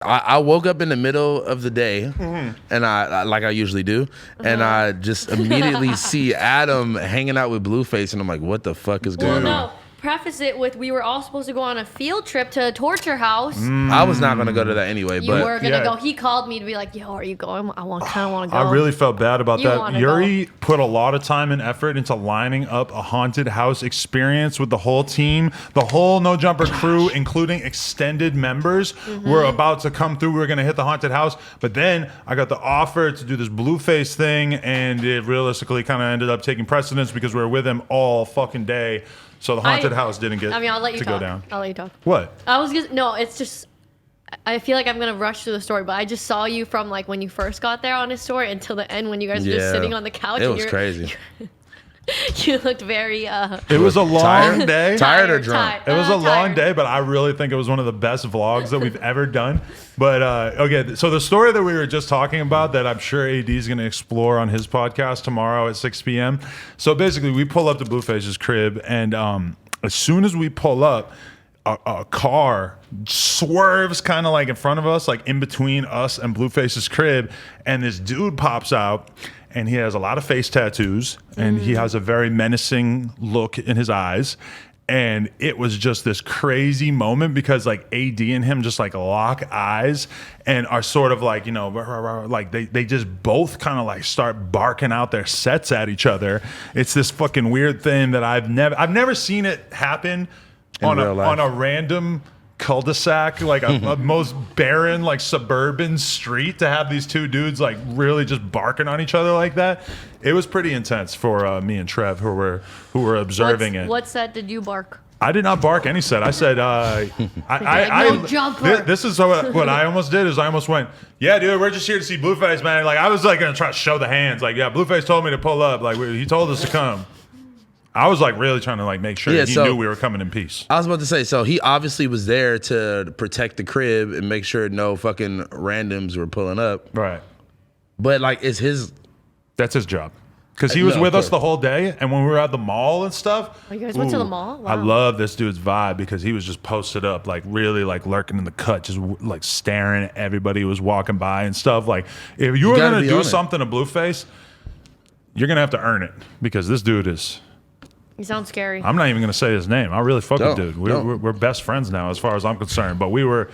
I woke up in the middle of the day, and I like I usually do, and I just immediately see Adam hanging out with Blueface, and I'm like, what the fuck is going on? Preface it with we were all supposed to go on a field trip to a torture house. I was not gonna go to that anyway. You were gonna go. He called me to be like, "Yo, are you going? I kind of want to go." I really felt bad about that. Yuri go. put a lot of time and effort into lining up a haunted house experience with the whole team. The whole No Jumper crew, including extended members, were about to come through. We were gonna hit the haunted house, but then I got the offer to do this Blueface thing, and it realistically kind of ended up taking precedence because we were with him all fucking day. So the haunted house didn't get I'll let you to talk. go down. I'll let you talk. What? No, it's just I feel like I'm gonna rush through the story, but I just saw you from like when you first got there on his story until the end when you guys were just sitting on the couch. It was crazy. You looked very It was a long day. Tired or drunk? It was a long day, but I really think it was one of the best vlogs that we've ever done. But okay, so the story that we were just talking about that I'm sure AD is going to explore on his podcast tomorrow at 6 p.m. So basically, we pull up to Blueface's crib, and as soon as we pull up, a car swerves kind of like in front of us, like in between us and Blueface's crib, and this dude pops out. And he has a lot of face tattoos, and he has a very menacing look in his eyes. And it was just this crazy moment because like AD and him just like lock eyes and are sort of like, you know, like they just both kind of like start barking out their sets at each other. It's this fucking weird thing that I've never seen it happen on a random cul-de-sac, like a most barren, like suburban street, to have these two dudes like really just barking on each other like that. It was pretty intense for me and Trev, who were observing it. What set did you bark? I did not bark any set. I said, No jumper. This is what I almost did is I almost went, yeah, dude, we're just here to see Blueface, man. Like I was like gonna try to show the hands, like, yeah, Blueface told me to pull up, like he told us to come. I was like really trying to like make sure that he knew we were coming in peace. I was about to say, so he obviously was there to protect the crib and make sure no fucking randoms were pulling up. Right. But like, that's his job. Because he was with us the whole day, and when we were at the mall and stuff. Oh, you guys went to the mall? Wow. I love this dude's vibe because he was just posted up, like really like lurking in the cut, just like staring at everybody who was walking by and stuff. Like if you were gonna do something to Blueface, you're gonna have to earn it because this dude is. He sounds scary. I'm not even gonna say his name. I really fuck with dude. We're best friends now, as far as I'm concerned. But we were.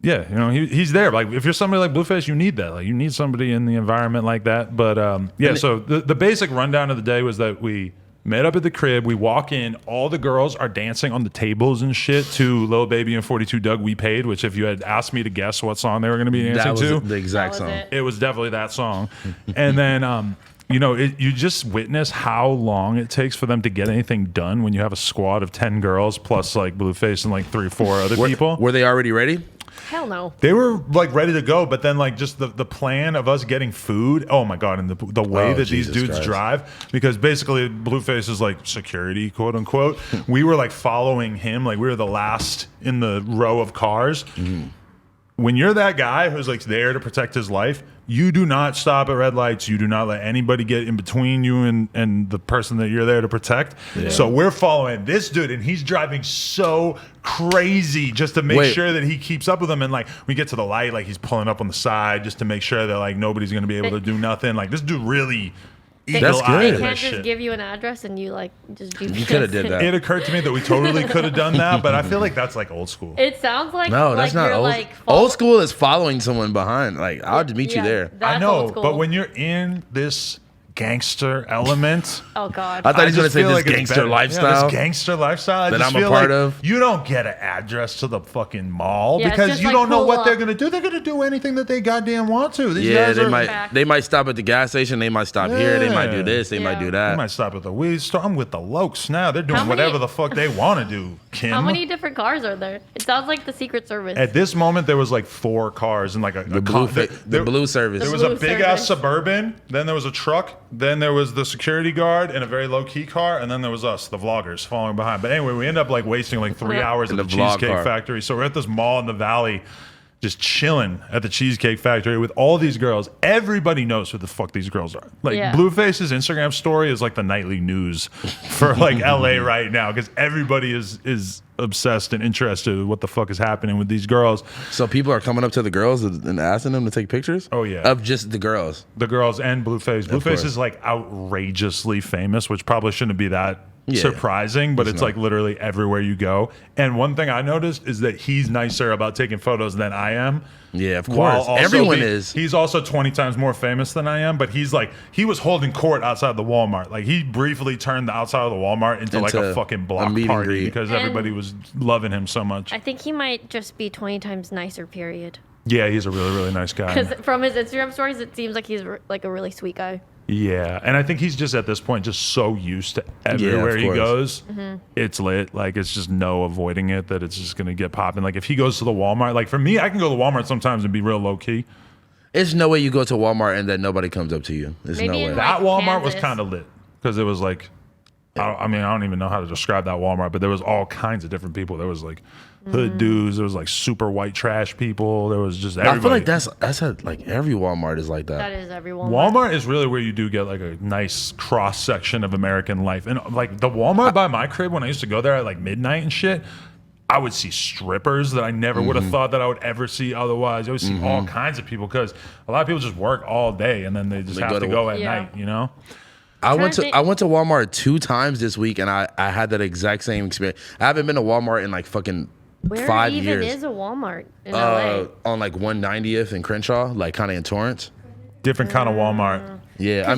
Yeah, you know, he's there. Like, if you're somebody like Blueface, you need that. Like, you need somebody in the environment like that. But, yeah, so the basic rundown of the day was that we met up at the crib. We walk in. All the girls are dancing on the tables and shit to Lil Baby and 42 Doug We Paid, which if you had asked me to guess what song they were going to be dancing to. That was the exact song. It was definitely that song. And then, you know, you just witness how long it takes for them to get anything done when you have a squad of 10 girls plus, like, Blueface and, like, 3 or 4 other people. Were they already ready? Hell no. They were like ready to go, but then like just the plan of us getting food. Oh my god! And the way that these dudes drive, because basically Blueface is like security, quote unquote. We were like following him, like we were the last in the row of cars. When you're that guy who's like there to protect his life, you do not stop at red lights. You do not let anybody get in between you and the person that you're there to protect. Yeah. So we're following this dude, and he's driving so crazy just to make sure that he keeps up with them. And like we get to the light, like he's pulling up on the side just to make sure that like nobody's gonna be able to do nothing. Like this dude really. That's good. They can't just give you an address and you like just do. You could have did that. It occurred to me that we totally could have done that, but I feel like that's like old school. It sounds like no, that's not old. Like old school is following someone behind. Like I'll just meet you there. I know, but when you're in this gangster element. Oh God! I thought he was gonna say this gangster lifestyle. Yeah, this gangster lifestyle that I'm a part of. You don't get an address to the fucking mall because you don't know what they're gonna do. They're gonna do anything that they goddamn want to. These guys they might stop at the gas station. They might stop here. They might do this. They might do that. They might stop at the weed store. I'm with the Lokes now. They're doing whatever the fuck they want to do. Kim. How many different cars are there? It sounds like the Secret Service. At this moment, there was like 4 cars and like the blue service. There was a big ass Suburban. Then there was a truck. Then there was the security guard and a very low key car, and then there was us, the vloggers, following behind. But anyway, we end up like wasting like 3 hours at the Cheesecake Factory. So we're at this mall in the valley, just chilling at the Cheesecake Factory with all these girls. Everybody knows who the fuck these girls are. Like Blueface's Instagram story is like the nightly news for like LA right now because everybody is obsessed and interested with what the fuck is happening with these girls. So people are coming up to the girls and asking them to take pictures? Oh yeah. Of just the girls. The girls and Blueface. Blueface is like outrageously famous, which probably shouldn't be that surprising, but it's like literally everywhere you go. And one thing I noticed is that he's nicer about taking photos than I am. Yeah, of course. Everyone is. He's also 20 times more famous than I am, but he was holding court outside the Walmart. Like he briefly turned the outside of the Walmart into like a fucking block party because everybody was loving him so much. I think he might just be 20 times nicer, period. Yeah, he's a really, really nice guy. Because from his Instagram stories, it seems like he's like a really sweet guy. Yeah, and I think he's just at this point just so used to everywhere he goes. It's lit. Like it's just no avoiding it that it's just gonna get popping. Like if he goes to the Walmart, like for me, I can go to Walmart sometimes and be real low key. There's no way you go to Walmart and then nobody comes up to you. There's no way. That Walmart was kind of lit because it was like, I mean, I don't even know how to describe that Walmart, but there was all kinds of different people. There was like hood dudes. There was like super white trash people. There was just everybody. I feel like that's like every Walmart is like that. That is every Walmart. Walmart is really where you do get like a nice cross section of American life. And like the Walmart by my crib, when I used to go there at like midnight and shit, I would see strippers that I never would have thought that I would ever see otherwise. I would see all kinds of people because a lot of people just work all day and then they just have to go at night, you know? I went to Walmart 2 times this week and I had that exact same experience. I haven't been to Walmart in like fucking 5 years. Where even is a Walmart in LA? On like 190th in Crenshaw, like kind of in Torrance. Different kind of Walmart. Yeah,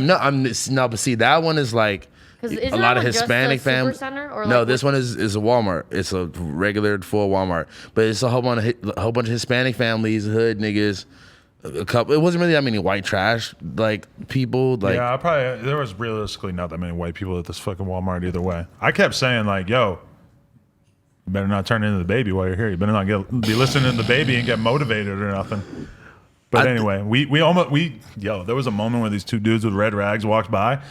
but see that one is like a lot of Hispanic families. No, this one is a Walmart. It's a regular full Walmart, but it's a whole bunch of Hispanic families, hood niggas. A couple. It wasn't really that many white trash like people. Like there was realistically not that many white people at this fucking Walmart either way. I kept saying like, yo, you better not turn into the baby while you're here. You better not be listening to the baby and get motivated or nothing. But anyway, there was a moment where these 2 dudes with red rags walked by.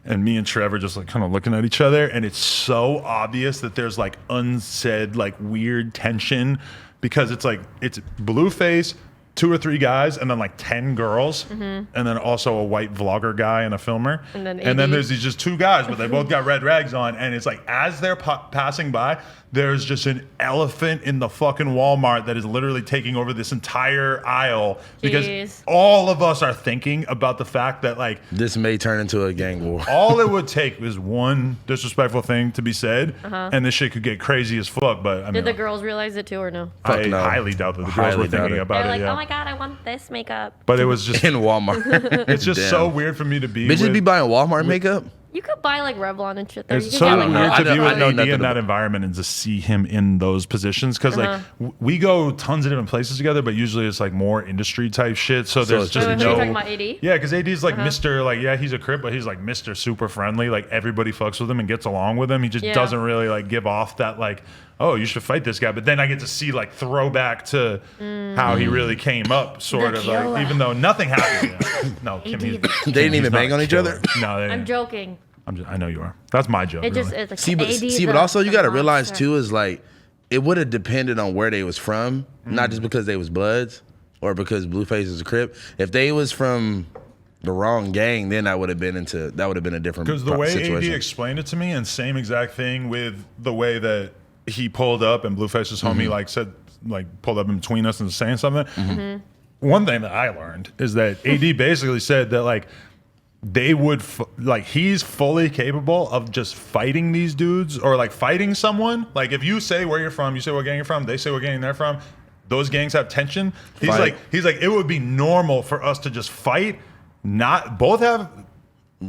And me and Trevor just like kind of looking at each other, and it's so obvious that there's like unsaid like weird tension because it's Blueface, 2 or 3 guys, and then like 10 girls, and then also a white vlogger guy and a filmer, and then there's these just 2 guys, but they both got red rags on, and it's like as they're passing by, there's just an elephant in the fucking Walmart that is literally taking over this entire aisle because all of us are thinking about the fact that like this may turn into a gang war. All it would take was one disrespectful thing to be said, and this shit could get crazy as fuck. But I mean, did the girls realize it too or no? I highly doubt that the girls were thinking about They're it. like, oh my god, I want this makeup. But it was just in Walmart. It's just so weird for me to be. Bitches be buying Walmart makeup. You could buy like Revlon and shit there. It's so weird to be with AD in that environment and to see him in those positions because like we go tons of different places together, but usually it's like more industry type shit. So there's just no. You're talking about AD? Yeah, because AD's like Mr. Like he's a crip, but he's like Mr. Super friendly. Like everybody fucks with him and gets along with him. He just doesn't really like give off that like, oh, you should fight this guy. But then I get to see like throwback to how he really came up, sort of like, even though nothing happened. No, Kim, they didn't even bang on each other. No, they didn't. I'm joking. I know you are. That's my joke. It just really. it's like but also you got to realize too is like it would have depended on where they was from, not just because they was Bloods or because Blueface is a Crip. If they was from the wrong gang, then that would have been a different situation. Because the way AD explained it to me, and same exact thing with the way that he pulled up and Blueface's homie like said like pulled up in between us and was saying something. One thing that I learned is that AD basically said that like they would he's fully capable of just fighting these dudes or like fighting someone. Like if you say where you're from, you say what gang you're from, they say what gang they're from, those gangs have tension. He's like it would be normal for us to just fight, not both have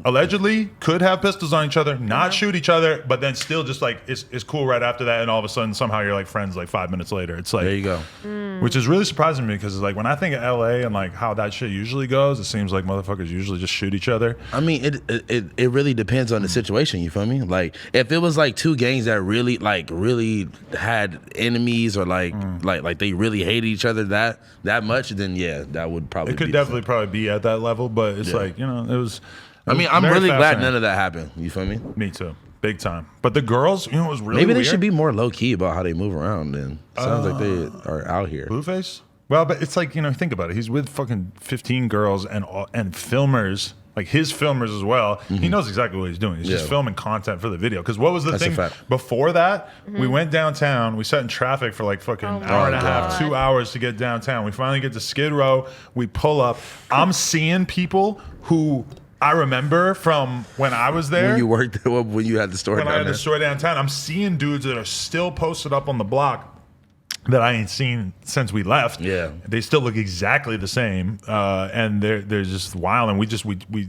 allegedly could have pistols on each other, not shoot each other, but then still just like it's cool right after that, and all of a sudden somehow you're like friends like 5 minutes later. It's like there you go. Which is really surprising to me because like when I think of LA and like how that shit usually goes, it seems like motherfuckers usually just shoot each other. I mean, it really depends on the situation. You feel me? Like if it was like 2 gangs that really had enemies or like they really hated each other that much, then yeah, that would probably. It could definitely be at that level, but it's like it was. I mean, I'm really glad none of that happened. You feel me? Me too. Big time. But the girls, it was really maybe they weird. should be more low key about how they move around. Then sounds like they are out here. Blueface Well, but it's like, think about it. He's with fucking 15 girls and filmers, like his filmers as well. He knows exactly what he's doing. He's just filming content for the video. Because what was the thing before that? We went downtown. We sat in traffic for like fucking hour and a half, 2 hours to get downtown. We finally get to Skid Row. We pull up. I'm seeing people who I remember from when I was there. When you worked there, when you had the store down there. When I had the store downtown, I'm seeing dudes that are still posted up on the block that I ain't seen since we left. Yeah, they still look exactly the same, and they're just wild. And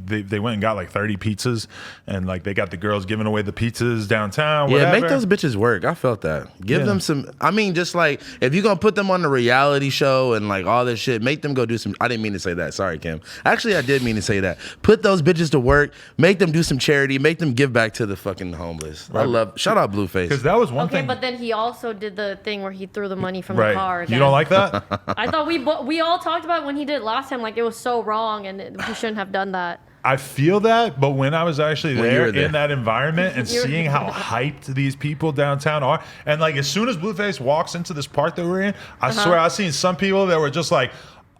they went and got like 30 pizzas, and like they got the girls giving away the pizzas downtown. Yeah, whatever. make those bitches work. I felt that. Give them some. I mean, just like if you're gonna put them on the reality show and like all this shit, make them go do some. I didn't mean to say that. Sorry, Kim. Actually, I did mean to say that. Put those bitches to work. Make them do some charity. Make them give back to the fucking homeless. Right. Shout out Blueface. Because that was one thing. Okay, but then he also did the thing where he threw the money from the car again. You don't like that? I thought we all talked about when he did it last time, like it was so wrong and he shouldn't have done that. I feel that, but when I was actually there in that environment and seeing how hyped these people downtown are, and like as soon as Blueface walks into this park that we're in, I swear I've seen some people that were just like,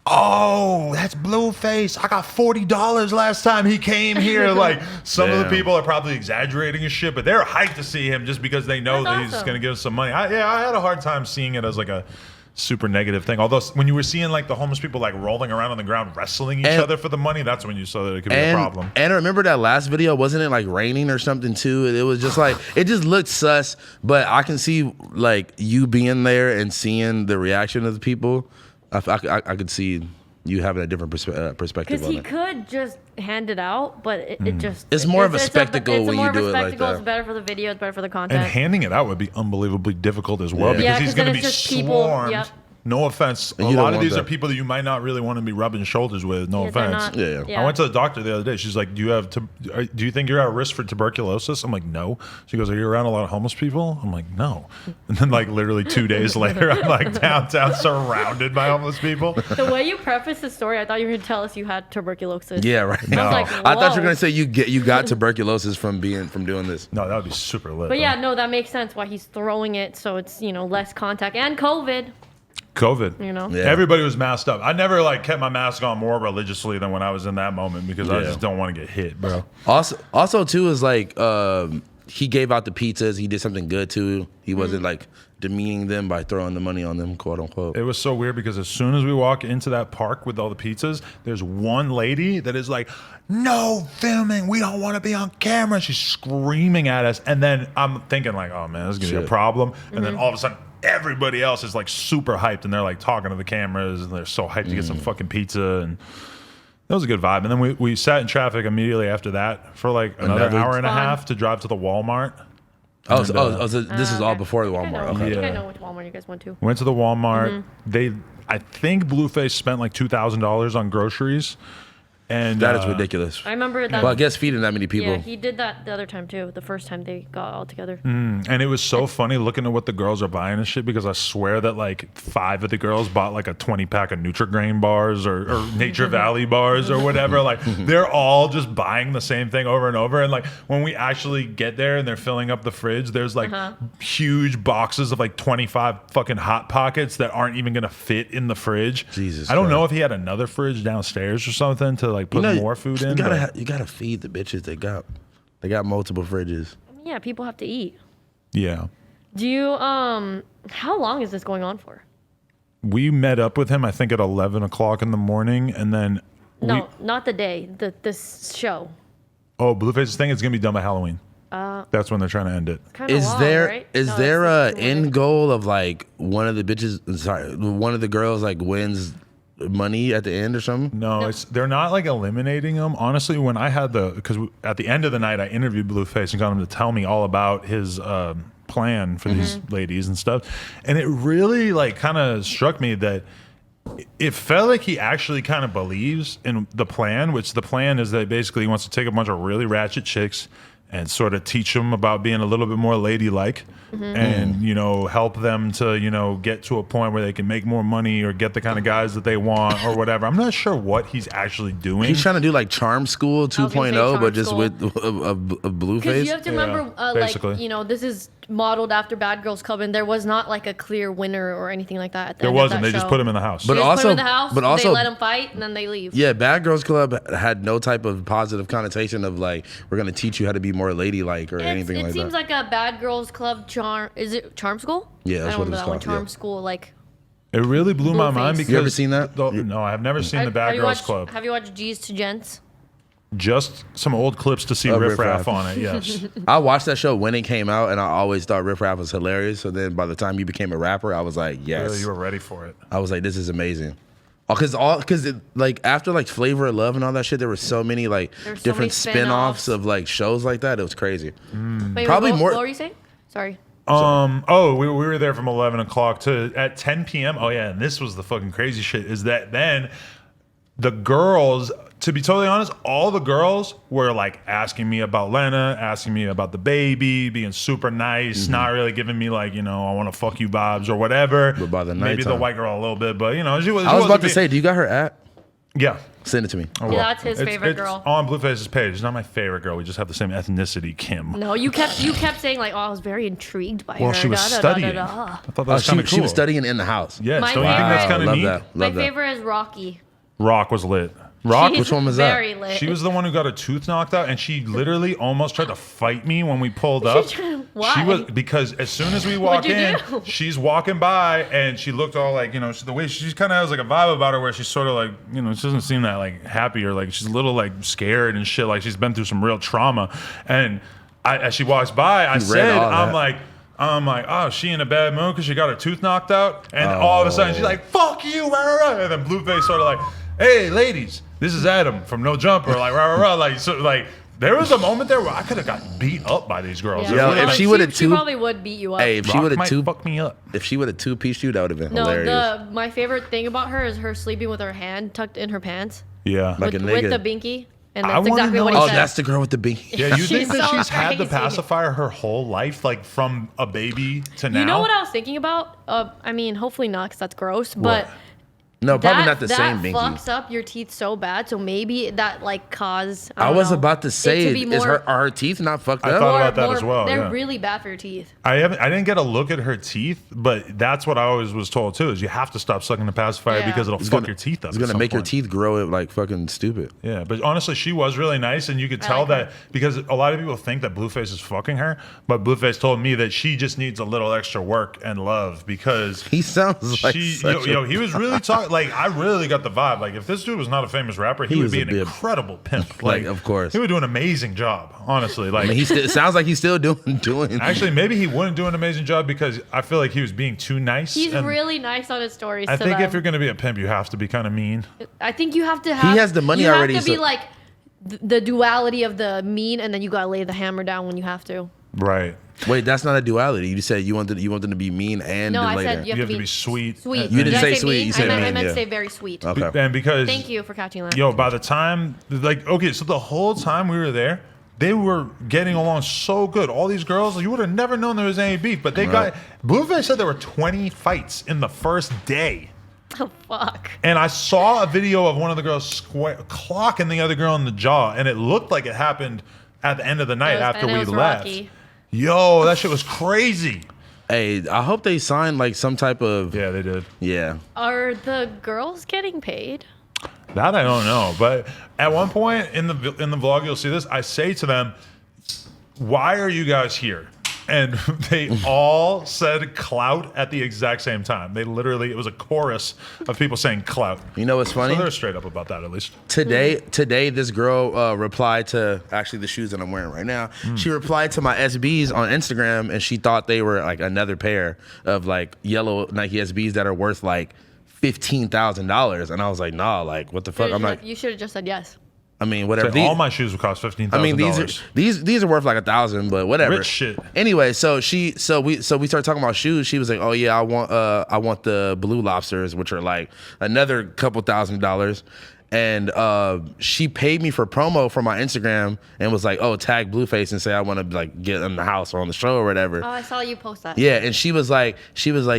oh, that's Blueface. I got $40 last time he came here. Like some of the people are probably exaggerating his shit, but they're hyped to see him just because they know that he's going to give us some money. I had a hard time seeing it as like a super negative thing. Although when you were seeing like the homeless people like rolling around on the ground wrestling each other for the money, that's when you saw that it could be a problem. And remember that last video, wasn't it like raining or something too? It was just like, it just looked sus, but I can see like you being there and seeing the reaction of the people. I could see you having a different perspective because he could just hand it out, but it just it's more of a spectacle when you do it like that. It's better for the video, it's better for the content, and handing it out would be unbelievably difficult as well because he's going to be swarmed. No offense. A lot of these are people that you might not really want to be rubbing shoulders with. No offense. Yeah. I went to the doctor the other day. She's like, do you think you're at risk for tuberculosis? I'm like, no. She goes, are you around a lot of homeless people? I'm like, no. And then like literally 2 days later, I'm like downtown surrounded by homeless people. The way you prefaced the story, I thought you were going to tell us you had tuberculosis. Yeah, right. No. I was like, I thought you were going to say you got tuberculosis from doing this. No, that would be super lit. But yeah, no, that makes sense why he's throwing it so it's, less contact and COVID. Everybody was masked up. I never like kept my mask on more religiously than when I was in that moment because I just don't want to get hit, bro. Also too is like he gave out the pizzas. He did something good too. He wasn't like demeaning them by throwing the money on them, quote unquote. It was so weird because as soon as we walk into that park with all the pizzas, there's one lady that is like, no filming, we don't want to be on camera. She's screaming at us, and then I'm thinking like, oh man, this is gonna be a problem. And then all of a sudden everybody else is like super hyped and they're like talking to the cameras and they're so hyped to get some fucking pizza, and that was a good vibe. And then we sat in traffic immediately after that for like another hour and a half to drive to the Walmart. So this is all before the Walmart. I think I know which Walmart you guys went to. Went to the Walmart. I think Blueface spent like $2,000 on groceries. And that is ridiculous. I remember that. Well, I guess feeding that many people. Yeah, he did that the other time too. The first time they got all together. And it was so funny looking at what the girls are buying and shit, because I swear that like 5 of the girls bought like a 20-pack of Nutri-Grain bars or Nature Valley bars or whatever. Like they're all just buying the same thing over and over. And like when we actually get there and they're filling up the fridge, there's like huge boxes of like 25 fucking Hot Pockets that aren't even gonna fit in the fridge. Jesus, I don't know if he had another fridge downstairs or something to like put more food in. You gotta feed the bitches. They got multiple fridges. Yeah, people have to eat. Yeah. Do you how long is this going on for? We met up with him I think at 11 o'clock in the morning, and then not the day, this show. Oh, Blueface's thing is gonna be done by Halloween. That's when they're trying to end it. Is there a end goal of like one of the girls like wins money at the end or something? No. They're not like eliminating them. Honestly, when I had because at the end of the night I interviewed Blueface and got him to tell me all about his plan for these ladies and stuff, and it really like kind of struck me that it felt like he actually kind of believes in the plan, which the plan is that basically he wants to take a bunch of really ratchet chicks and sort of teach them about being a little bit more ladylike, and help them to get to a point where they can make more money or get the kind of guys that they want or whatever. I'm not sure what he's actually doing. He's trying to do like Charm School 2.0, but just with a Blueface. Because you have to remember, this is modeled after Bad Girls Club, and there was not like a clear winner or anything like that. At the There end of wasn't. that They just show. put him in the house. But They just also, put him in the house, but also, they let him fight, and then they leave. yeah, Bad Girls Club had no type of positive connotation of like we're gonna teach you how to be more ladylike or anything like that. It seems like a Bad Girls Club charm. Is it Charm School? Yeah, that's I what don't it's remember that one. called, Charm yeah. School, like. It really blew my mind Blueface. because You ever seen that? No, I've never seen the Bad Girls Club. Have you watched G's to Gents? Just some old clips to see Riff Raff on it. Yes. I watched that show when it came out, and I always thought Riff Raff was hilarious. So then, by the time you became a rapper, I was like, yes. Really, you were ready for it. I was like, this is amazing. Because like after like Flavor of Love and all that shit, there were so many like different spin-offs of like shows like that. It was crazy. Wait, Probably what, more. What were you saying? Sorry. We were there from 11 o'clock to at 10 p.m. Oh yeah, and this was the fucking crazy shit. Is that then the girls? To be totally honest, all the girls were like asking me about Lena, asking me about the baby, being super nice, not really giving me like, I want to fuck you, Bobs, or whatever. But by the maybe the nighttime. white girl a little bit, but she was. I was about to say, do you got her at? Yeah. Send it to me. Oh, Yeah, that's his favorite it's girl. on Blueface's page. It's not my favorite girl. We just have the same ethnicity, Kim. No, you kept saying like, oh, I was very intrigued by her. Well, she was studying. I thought that was kind of cool. She was studying in the house. Yes, My don't you think that's kind of Love neat? that. My Love that. favorite is Rocky. Rock was lit. Rock, She's which one was that? very lit. she was the one who got her tooth knocked out, and she literally almost tried to fight me when we pulled up. Why? She was because as soon as we walk What'd you in, do? she's walking by, and she looked all like the way she kind of has like a vibe about her, where she's sort of like she doesn't seem that like happy or like she's a little like scared and shit, like she's been through some real trauma. And as she walks by, I said, I'm like, oh, she in a bad mood because she got her tooth knocked out, and all of a sudden she's like, fuck you, rah, rah, rah. And then Blueface sort of like, hey, ladies, this is Adam from No Jumper, like rah, rah, rah. Like, so, like there was a moment there where I could have got beat up by these girls. Yeah. Yo, if she would have she probably would beat you up. Hey, if she Rock would have might fuck me up. If she would have two-pieced you, that would have been no, hilarious. my favorite thing about her is her sleeping with her hand tucked in her pants. Yeah. Like a with nigga. the binky. And I that's wanna exactly know- what he Oh, said. that's the girl with the binky. Yeah, you think She's that so she's had the crazy. pacifier her whole life, like from a baby to now? You know what I was thinking about? I mean, hopefully not, because that's gross. But No, probably not the same that binky. fucks up your teeth so bad. So maybe that like caused. I don't was know, about to it say, be are her teeth not fucked I up? thought about that as well, They're yeah. really bad for your teeth. I didn't get a look at her teeth, but that's what I always was told too. Is you have to stop sucking the pacifier Yeah. because it'll fuck your teeth up. It's gonna make your teeth grow like fucking stupid. Yeah, but honestly, she was really nice, and you could I tell like that her. because a lot of people think that Blueface is fucking her, but Blueface told me that she just needs a little extra work and love because He sounds like he was really talking. Like I really got the vibe. Like if this dude was not a famous rapper, he would was be a an bib. incredible pimp. Like, of course. he would do an amazing job. Honestly, like I mean, it sounds like he's still doing. actually, maybe he wouldn't do an amazing job because I feel like he was being too nice. He's and really nice on his stories. I to think them. if you're gonna be a pimp, you have to be kind of mean. I think you have to have. He has the money you already, have to be so- like the duality of the mean, and then you gotta lay the hammer down when you have to. Right. Wait, that's not a duality. You said you want them to be mean and No, I later. said you have to be sweet. Sweet. You didn't Did I say sweet, mean? you said I mean, meant yeah. to say very sweet. Okay. And because Thank you for catching that. Yo, by the time, like, okay, so the whole time we were there, they were getting along so good. All these girls, you would have never known there was any beef, but they got. Blueface said there were 20 fights in the first day. Oh fuck. And I saw a video of one of the girls clocking the other girl in the jaw, and it looked like it happened at the end of the night after we left. Rocky. Yo, that shit was crazy. Hey, I hope they signed like some type of. Yeah, they did. Yeah. Are the girls getting paid? That I don't know, but at one point in the vlog, you'll see this. I say to them, "Why are you guys here?" And they all said "Clout" at the exact same time. They literally, it was a chorus of people saying "Clout." You know what's funny? So they're straight up about that, at least. Today, this girl replied to actually the shoes that I'm wearing right now. She replied to my SBs on Instagram, and she thought they were like another pair of like yellow Nike SBs that are worth like $15,000. And I was like, nah, like what the fuck? I'm like, You should have just said yes. I mean, whatever. So all my shoes would cost $15,000. I mean, these are worth like $1,000, but whatever. Rich shit. Anyway, so we started talking about shoes. She was like, "Oh yeah, I want the Blue Lobsters, which are like another couple $1,000." and she paid me for promo for my Instagram and was like, "Oh, tag Blueface and say I want to like get in the house or on the show or whatever." Oh, I saw you post that. Yeah, and she was like,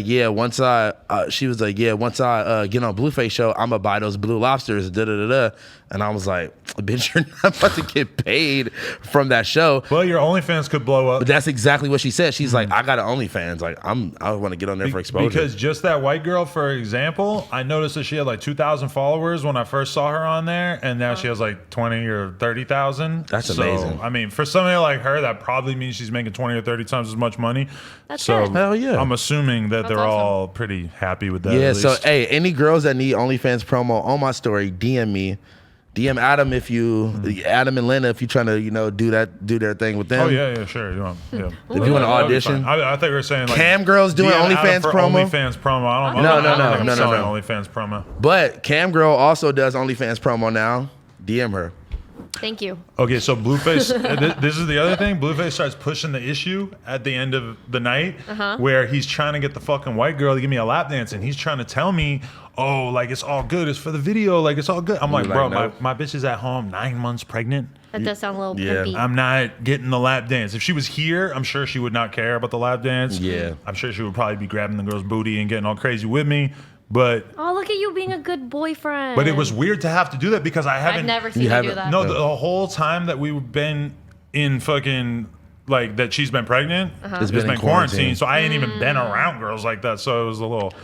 yeah, once I get on Blueface show, I'm gonna buy those blue lobsters. Da da da da. And I was like, bitch, you're not about to get paid from that show. Well, your OnlyFans could blow up. But that's exactly what she said. She's like, I got an OnlyFans. Like, I want to get on there for exposure. Because just that white girl, for example, I noticed that she had like 2,000 followers when I first saw her on there, and now she has like 20 or 30,000. That's amazing. I mean, for somebody like her, that probably means she's making 20 or 30 times as much money. That's so good. Hell yeah. I'm assuming that they're all pretty happy with that. Yeah. at So least. hey, any girls that need OnlyFans promo on my story, DM me. DM Adam Adam and Lena if you're trying to do their thing with them. Oh yeah, sure. If you want to audition, I thought you were saying like cam girls doing DM OnlyFans Adam for promo. OnlyFans promo. I don't No. OnlyFans promo. But cam girl also does OnlyFans promo now. DM her. Thank you. Okay, so Blueface, this is the other thing. Blueface starts pushing the issue at the end of the night where he's trying to get the fucking white girl to give me a lap dance, and he's trying to tell me, oh, like, it's all good. It's for the video. Like, it's all good. I'm like, bro, no. my bitch is at home 9 months pregnant. That does sound a little pimpy. I'm not getting the lap dance. If she was here, I'm sure she would not care about the lap dance. Yeah. I'm sure she would probably be grabbing the girl's booty and getting all crazy with me. But oh, look at you being a good boyfriend. But it was weird to have to do that because I've never seen you do that. No, the whole time that we've been in fucking like that she's been pregnant, it's been quarantine, so I ain't even been around girls like that. So it was a little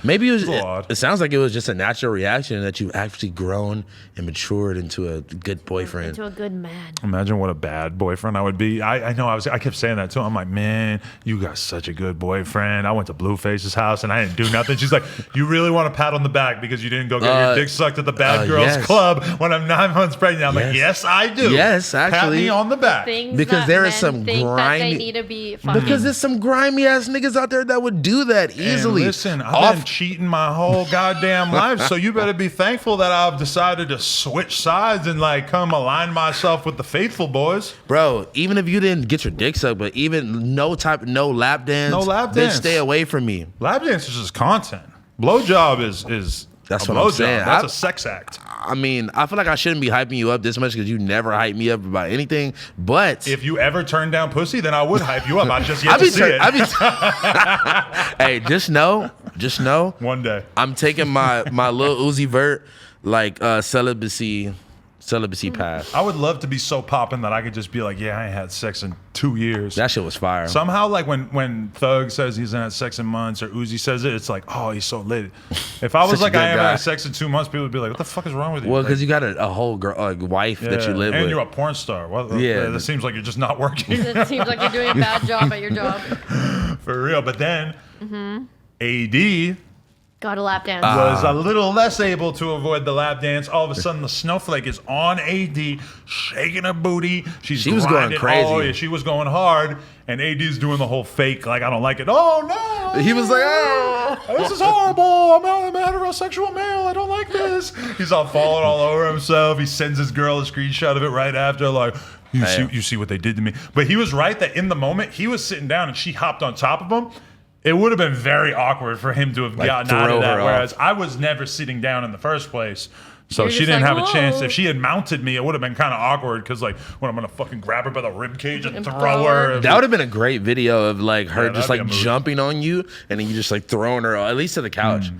odd. It sounds like it was just a natural reaction that you've actually grown and matured into a good boyfriend, into a good man. Imagine what a bad boyfriend I would be. I know I kept saying that too. I'm like, man, you got such a good boyfriend. I went to Blueface's house and I didn't do nothing. She's like, you really want a pat on the back because you didn't go get your dick sucked at the bad girls club when I'm 9 months pregnant. I'm like, yes, I do. Yes, actually, pat me on the back. Because there is some grimy. They need to be fucking. Because there's some grimy ass niggas out there that would do that easily. And listen, I've been cheating my whole goddamn life, so you better be thankful that I've decided to switch sides and like come align myself with the faithful boys. Bro, even if you didn't get your dick sucked, but even no lap dance, bitch, stay away from me. Lap dance is just content. Blowjob is that's what I'm saying. That's a sex act. I mean, I feel like I shouldn't be hyping you up this much because you never hype me up about anything. But if you ever turn down pussy, then I would hype you up. I just yet to see it. Hey, just know. One day I'm taking my little Uzi Vert like celibacy path. I would love to be so poppin' that I could just be like, yeah, I ain't had sex in 2 years. That shit was fire. Somehow, like when Thug says he's had sex in months or Uzi says it, it's like, oh, he's so lit. If I was like, I haven't had sex in 2 months, people would be like, what the fuck is wrong with you? Well, because you got a whole girl, wife that you live with. And you're a porn star. Well, it seems like you're just not working. It seems like you're doing a bad job at your job. For real. But then, AD... got a lap dance. Was a little less able to avoid the lap dance. All of a sudden, the snowflake is on AD, shaking her booty. She was going crazy. Oh, yeah, she was going hard. And AD's doing the whole fake, like, I don't like it. Oh, no. He was like, oh, this is horrible. I'm a heterosexual male. I don't like this. He's all falling all over himself. He sends his girl a screenshot of it right after, like, you see what they did to me. But he was right that in the moment, he was sitting down and she hopped on top of him. It would have been very awkward for him to have gotten out of that, whereas I was never sitting down in the first place. So she didn't have a chance. If she had mounted me, it would have been kind of awkward because, like, when I'm going to fucking grab her by the rib cage and throw her. That would have been a great video of, like, her just, like, jumping on you and then you just, like, throwing her, at least to the couch.